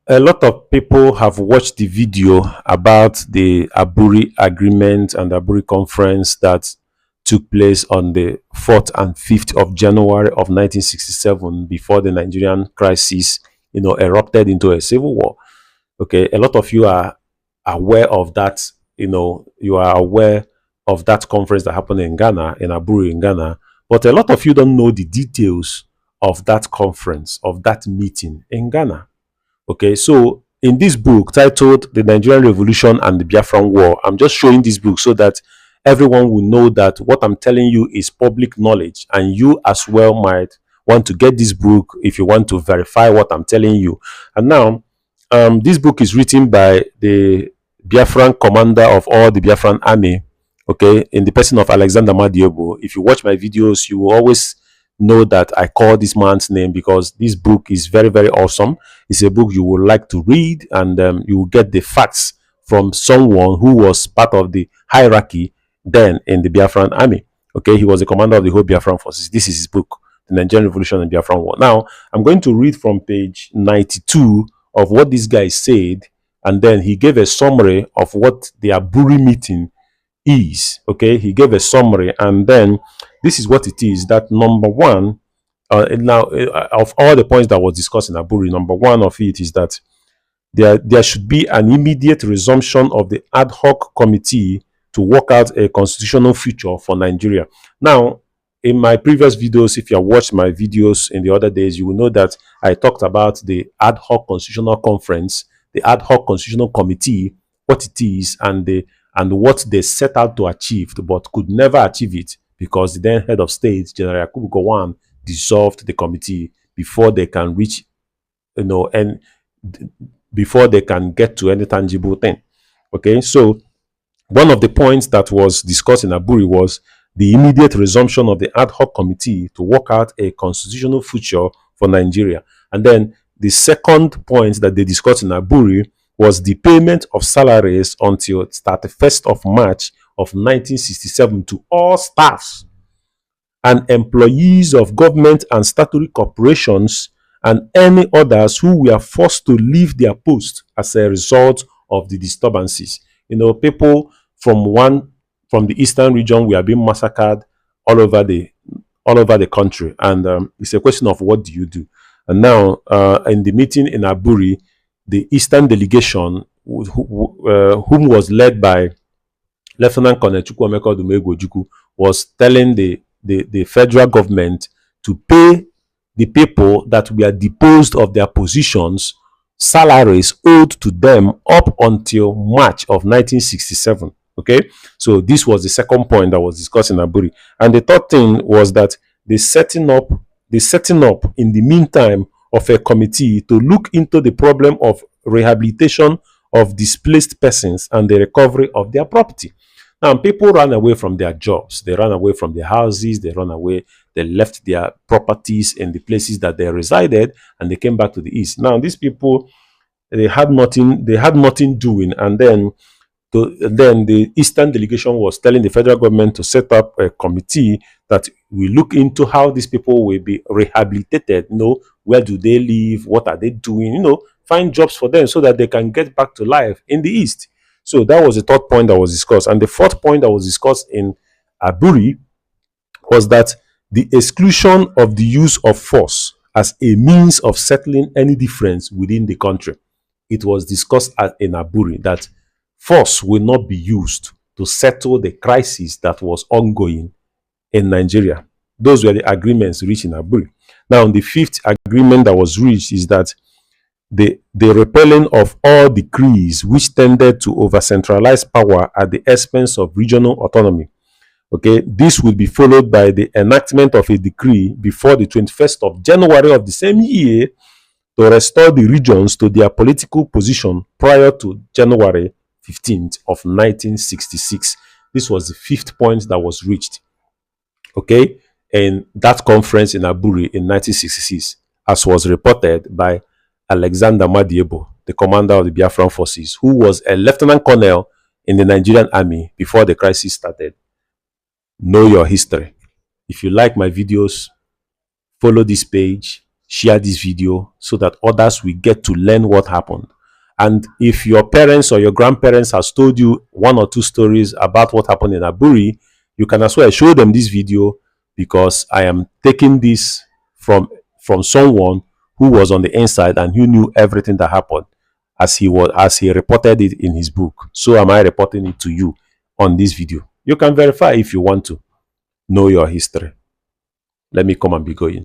A lot of people have watched the video about the Aburi agreement and the Aburi conference that took place on the 4th and 5th of January of 1967 before the Nigerian crisis, erupted into a civil war. Okay, a lot of you are aware of that. You are aware of that conference that happened in Ghana, in Aburi in Ghana, but a lot of you don't know the details of that conference, of that meeting in Ghana. Okay, so in this book titled The Nigerian Revolution and the Biafran War, I'm just showing this book so that everyone will know that what I'm telling you is public knowledge, and you as well might want to get this book if you want to verify what I'm telling you. And now, this book is written by the Biafran commander of all the Biafran army, okay, in the person of Alexander Madiebo. If you watch my videos, you will always know that I call this man's name because this book is very, very awesome. It's a book you would like to read, and you will get the facts from someone who was part of the hierarchy then in the Biafran army. Okay, he was the commander of the whole Biafran forces. This is his book, The Nigerian Revolution and Biafran War. Now, I'm going to read from page 92 of what this guy said, and then he gave a summary of what the Aburi meeting is. Okay, he gave a summary, and then this is what it is. That number one, of all the points that was discussed in Aburi, number one of it is that there should be an immediate resumption of the ad hoc committee to work out a constitutional future for Nigeria. Now, in my previous videos, if you have watched my videos in the other days, you will know that I talked about the ad hoc constitutional conference, the ad hoc constitutional committee, what it is, and what they set out to achieve, but could never achieve it because the then head of state, General Yakubu Gowon, dissolved the committee before they can reach, and before they can get to any tangible thing. Okay, so one of the points that was discussed in Aburi was the immediate resumption of the ad hoc committee to work out a constitutional future for Nigeria. And then the second point that they discussed in Aburi was the payment of salaries until 31st of March of 1967 to all staffs and employees of government and statutory corporations and any others who were forced to leave their post as a result of the disturbances. People from the eastern region were being massacred all over the country, and it's a question of what do you do. And now, in the meeting in Aburi, the eastern delegation, whom was led by Lieutenant Colonel Chukwuemeka Odumegwu, was telling the federal government to pay the people that were deposed of their positions salaries owed to them up until March of 1967. Okay, so this was the second point that was discussed in Aburi. And the third thing was that the setting up in the meantime of a committee to look into the problem of rehabilitation of displaced persons and the recovery of their property. Now, people ran away from their jobs, they ran away from their houses, they left their properties in the places that they resided, and they came back to the east. Now, these people, they had nothing doing, and then the eastern delegation was telling the federal government to set up a committee that will look into how these people will be rehabilitated. Where do they live? What are they doing? Find jobs for them so that they can get back to life in the east. So that was the third point that was discussed. And the fourth point that was discussed in Aburi was that the exclusion of the use of force as a means of settling any difference within the country. It was discussed in Aburi that force will not be used to settle the crisis that was ongoing in Nigeria. Those were the agreements reached in Aburi. Now, the fifth agreement that was reached is that the repelling of all decrees which tended to over-centralize power at the expense of regional autonomy. Okay, this will be followed by the enactment of a decree before the 21st of January of the same year to restore the regions to their political position prior to January 15th of 1966. This was the fifth point that was reached, okay, in that conference in Aburi in 1966, as was reported by Alexander Madiebo, the commander of the Biafran forces, who was a lieutenant colonel in the Nigerian army before the crisis started. Know your history. If you like my videos, follow this page, share this video so that others will get to learn what happened. And if your parents or your grandparents has told you one or two stories about what happened in Aburi, you can as well show them this video, because I am taking this from someone who was on the inside and who knew everything that happened, as he reported it in his book. So am I reporting it to you on this video. You can verify if you want to know your history. Let me come and be going.